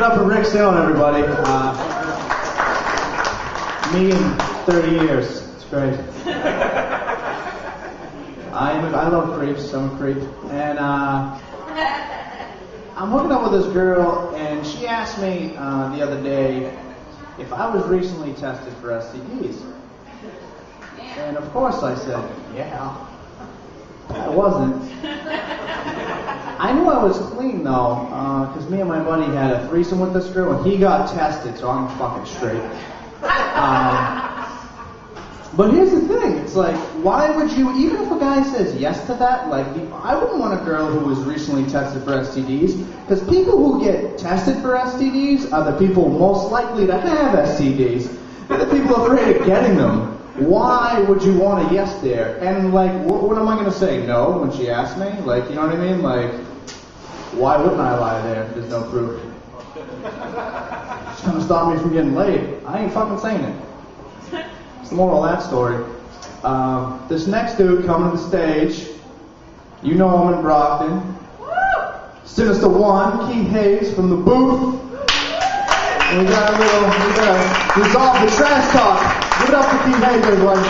up for Rick Sinnott, everybody. Me in 30 years. It's great. I love creeps. I'm a creep. And I'm hooking up with this girl, and she asked me the other day if I was recently tested for STDs. And of course I said, yeah. I wasn't. I knew I was clean though, because me and my buddy had a threesome with this girl, and he got tested, so I'm fucking straight. But here's the thing, it's like, why would you, even if a guy says yes to that, like, I wouldn't want a girl who was recently tested for STDs, because people who get tested for STDs are the people most likely to have STDs. They're the people afraid of getting them. Why would you want a yes there? And like, what am I going to say? No, when she asks me? Like, you know what I mean? Like, why wouldn't I lie there if there's no proof? It's going to stop me from getting laid. I ain't fucking saying it. It's the moral of that story. This next dude coming to the stage, you know him in Brockton. Sinista1's, Keith Hayes from the booth. And we gotta resolve the trash talk. Give it up for Keith Hayes, everyone.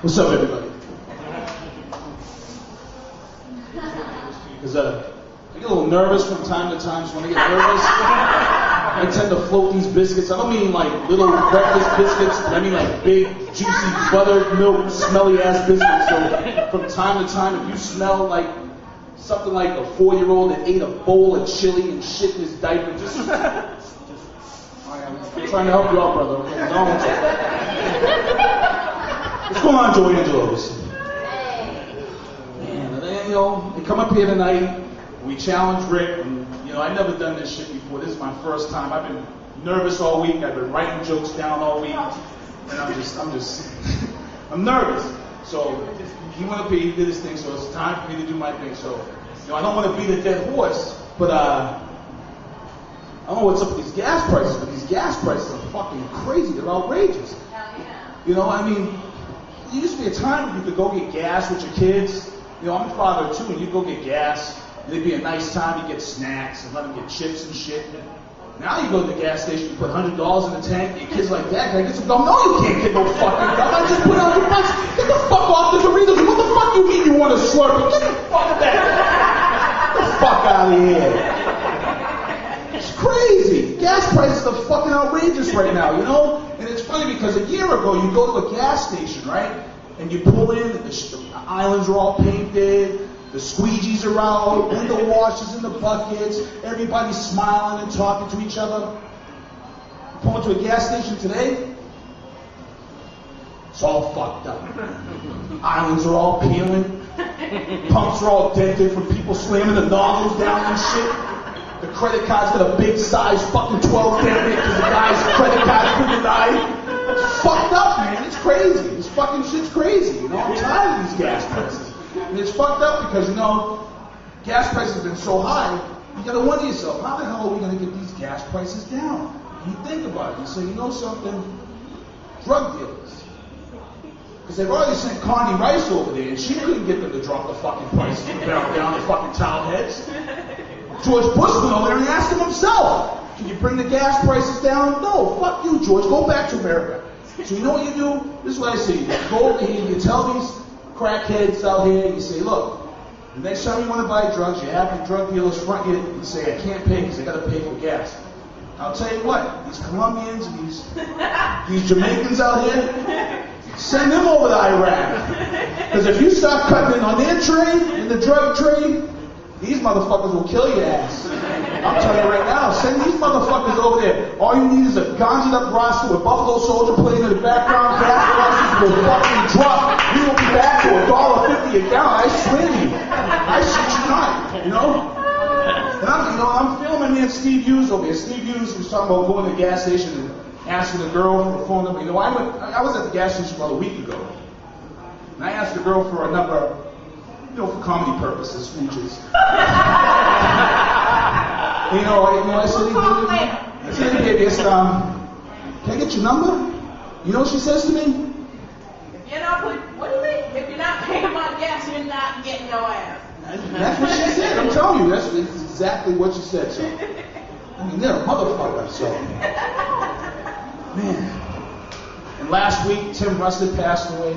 What's up, everybody? Because I get a little nervous from time to time, so when I get nervous, I tend to float these biscuits. I don't mean like little breakfast biscuits, but I mean like big, juicy, buttered milk, smelly-ass biscuits. So from time to time, if you smell like something like a 4-year-old that ate a bowl of chili and shit in his diaper, just I'm trying to help you out, brother. Okay? What's going on, Joey Angelos? Man, you know, they come up here tonight, we challenge Rick, and you know, I've never done this shit before. This is my first time. I've been nervous all week. I've been writing jokes down all week, and I'm nervous. So he went up here, he did his thing, so it's time for me to do my thing. So, you know, I don't want to beat a dead horse, but I don't know what's up with these gas prices, but these gas prices are fucking crazy. They're outrageous. You know, I mean, there used to be a time when you could go get gas with your kids. You know, I'm a father too, and you go get gas. It'd be a nice time, you get snacks and let them get chips and shit. Now you go to the gas station, you put $100 in the tank, your kid's like, Dad, can I get some gum? No, you can't get no fucking gum. I just put $100. Get the fuck off the Doritos. What the fuck you mean you want a Slurpee? Get the fuck back. Get the fuck out of here. It's crazy. Gas prices are fucking outrageous right now, you know? And it's funny because a year ago, you go to a gas station, right? And you pull in, and the islands are all painted. The squeegees are out, window washers in the buckets, everybody's smiling and talking to each other. You pull into a gas station today, it's all fucked up. Islands are all peeling, pumps are all dented from people slamming the nozzles down and shit. The credit card's got a big size fucking 12 down it because the guy's credit card couldn't die. It's fucked up, man. It's crazy. This fucking shit's crazy, you know? I'm tired of these gas prices. And it's fucked up because, you know, gas prices have been so high, you gotta wonder yourself, how the hell are we gonna get these gas prices down? And you think about it, you say, you know something? Drug dealers. Because they've already sent Connie Rice over there, and she couldn't get them to drop the fucking prices and barrel down the fucking towel heads. George Bush went over there and asked him himself, can you bring the gas prices down? No, fuck you, George, go back to America. So you know what you do? This is what I say, you go over here and you tell these crackheads out here, you say, look, the next time you want to buy drugs, you have your drug dealers front you and say, I can't pay because I got to pay for gas. I'll tell you what, these Colombians and these Jamaicans out here, send them over to Iraq. Because if you start cutting in on their trade, in the drug trade, these motherfuckers will kill your ass. I'm telling you right now, send these motherfuckers over there. All you need is a ganjied up roster with Buffalo Soldier playing in the background, gas prices will fucking drop. You will be back to $1.50 a gallon. I swear to you. I shit you not, you know? And I'm feeling my man Steve Hughes over here. Steve Hughes was talking about going to the gas station and asking the girl for a phone number. You know, I was at the gas station about a week ago. And I asked the girl for a number, you know, for comedy purposes, smooches. I said, hey, baby, can I get your number? You know what she says to me? What do you mean? If you're not paying my gas, you're and not get no ass. That's what she said. I'm telling you, that's exactly what she said. So, I mean, they're a motherfucker. So, man. And last week, Tim Russett passed away.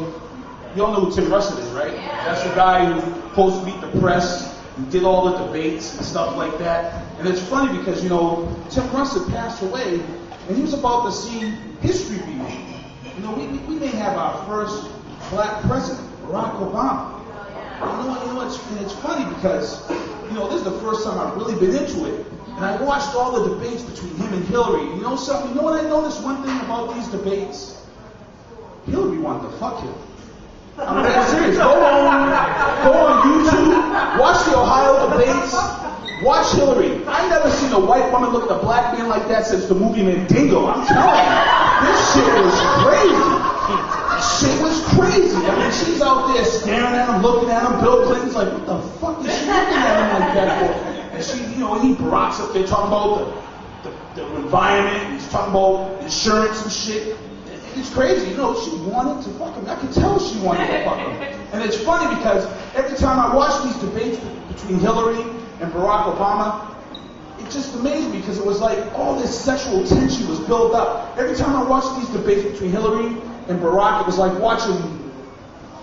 You all know who Tim Russett is, right? Yeah. That's the guy who supposed to beat the press, who did all the debates and stuff like that. And it's funny because, you know, Tim Russett passed away, and he was about to see history be made. You know, we may have our first black president, Barack Obama. You know, it's funny because, you know, this is the first time I've really been into it. And I watched all the debates between him and Hillary. You know something? You know what I noticed? One thing about these debates? Hillary wanted to fuck him. I'm dead serious. Go on YouTube, watch the Ohio debates, watch Hillary. I never seen a white woman look at a black man like that since the movie Mandingo. I'm telling you, this shit was crazy. Shit was crazy. I mean, she's out there staring at him, looking at him. Bill Clinton's like, what the fuck is she looking at him like that for? And she, you know, he Barack's up there talking about the environment. He's talking about insurance and shit. It's crazy, you know, she wanted to fuck him. I could tell she wanted to fuck him. And it's funny because every time I watch these debates between Hillary and Barack Obama, it just amazed me because it was like all this sexual tension was built up. Every time I watched these debates between Hillary and Barack, it was like watching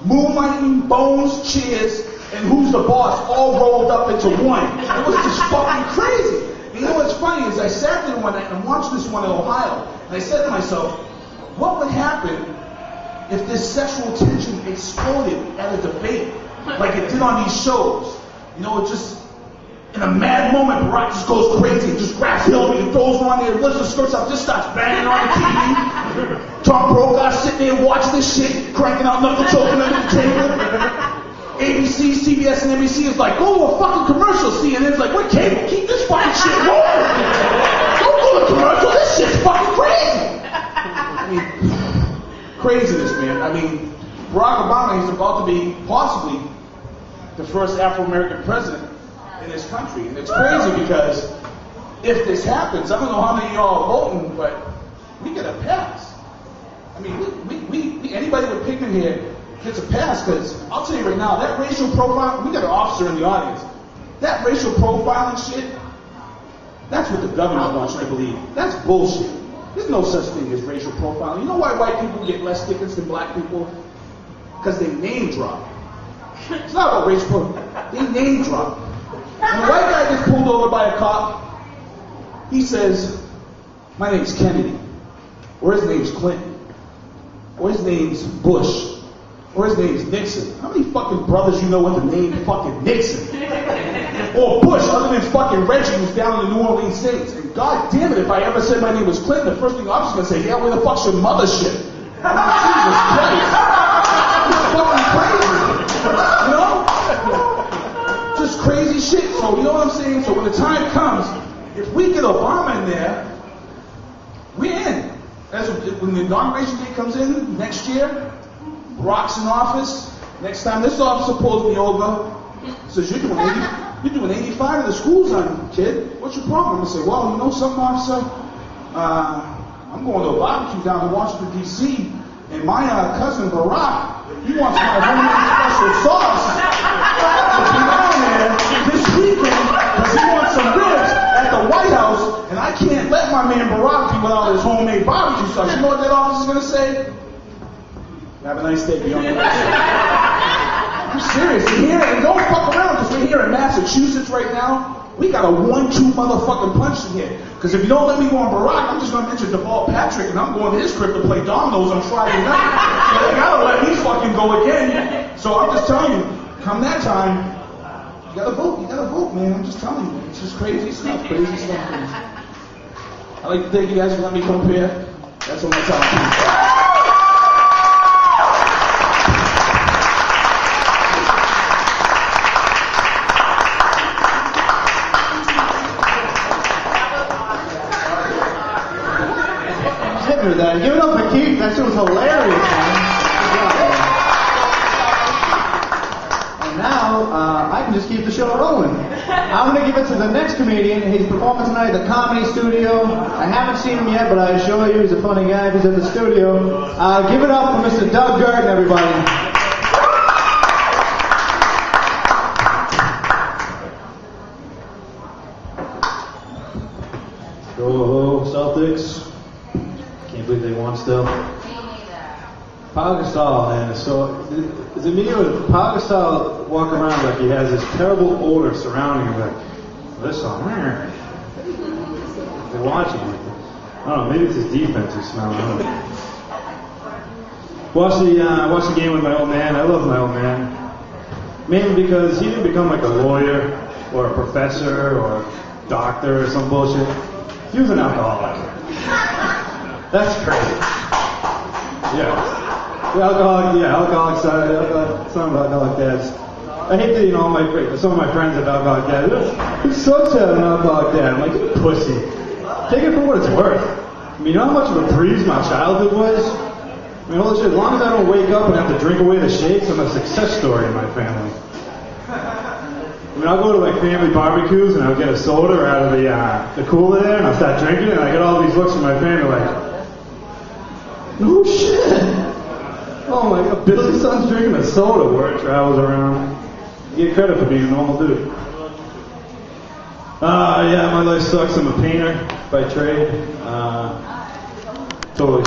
Moonlighting, Bones, Cheers, and Who's the Boss all rolled up into one. It was just fucking crazy. And you know what's funny is I sat there one night and watched this one in Ohio, and I said to myself, what would happen if this sexual tension exploded at a debate like it did on these shows? You know, it just, in a mad moment, Barack just goes crazy and just grabs Hillary and throws her on there, lifts her skirts up, just starts banging on the TV. Tom Brokaw sitting there watching this shit, cranking out knuckle choking under the table. ABC, CBS, and NBC is like, oh, a fucking commercial. CNN's like, what cable? Keep this fucking shit rolling. Don't do the commercial. This shit's fucking crazy. I mean, craziness, man. I mean, Barack Obama is about to be possibly the first Afro-American president in this country. And it's crazy because if this happens, I don't know how many of y'all are voting, but we get a pass. I mean, we anybody with pigment here gets a pass because I'll tell you right now, that racial profile, we got an officer in the audience. That racial profiling shit, that's what the government wants you to believe. That's bullshit. There's no such thing as racial profiling. You know why white people get less tickets than black people? Because they name drop. It's not about racial profiling. They name drop. When a white guy gets pulled over by a cop, he says, my name's Kennedy. Or his name's Clinton. Or his name's Bush. Or his name's Nixon. How many fucking brothers you know with the name fucking Nixon? Or Bush, other than fucking Reggie, who's down in the New Orleans Saints. And god damn it, if I ever said my name was Clinton, the first thing I was going to say, yeah, where the fuck's your mothership? I mean, Jesus Christ. It's fucking crazy. You know? Just crazy shit. So, you know what I'm saying? So when the time comes, if we get Obama in there, we're in. When the inauguration day comes in next year, Barack's in office. Next time this office is supposed to be over, says you're doing 85 in the school zone, kid. What's your problem? I'm gonna say, well, you know something, officer? I'm going to a barbecue down in Washington D.C. and my cousin Barack, he wants my homemade special sauce to be down there this weekend because he wants some ribs at the White House, and I can't let my man Barack be without his homemade barbecue sauce. You know what that officer's gonna say? Have a nice day, be on the way. I'm serious. And don't fuck around because we're here in Massachusetts right now. We got a 1-2 motherfucking punch in here. Because if you don't let me go on Barack, I'm just going to mention Deval Patrick and I'm going to his crib to play dominoes on Friday night. So they got to let me fucking go again. So I'm just telling you, come that time, you got to vote. You got to vote, man. I'm just telling you. It's just crazy stuff. Crazy stuff. I'd like to thank you guys for letting me come up here. That's all my time. Give it up for Keith. That shit was hilarious, man. And now, I can just keep the show rolling. I'm going to give it to the next comedian. He's performing tonight at the Comedy Studio. I haven't seen him yet, but I assure you he's a funny guy. He's at the studio. Give it up for Mr. Doug Gurton, everybody. Gasol, man. So, is it me or did Pau Gasol walk around like he has this terrible odor surrounding him? Like, this song, they're watching him. I don't know, maybe it's his defense who's smelling. I don't know. Watch the game with my old man. I love my old man. Mainly because he didn't become like a lawyer or a professor or a doctor or some bullshit. He was an alcoholic. That's crazy. Yeah. The alcoholic side, son of alcoholic dads. I hate that, some of my friends have alcoholic dads. It sucks to have an alcoholic dad. I'm like, you pussy. Take it for what it's worth. I mean, you know how much of a breeze my childhood was? I mean, holy shit, as long as I don't wake up and have to drink away the shakes, I'm a success story in my family. I mean, I'll go to like family barbecues and I'll get a soda out of the cooler there and I'll start drinking and I get all these looks from my family like, no shit! Oh my god, Billy's son's drinking a soda where it travels around. You get credit for being a normal dude. Yeah, my life sucks. I'm a painter by trade. Totally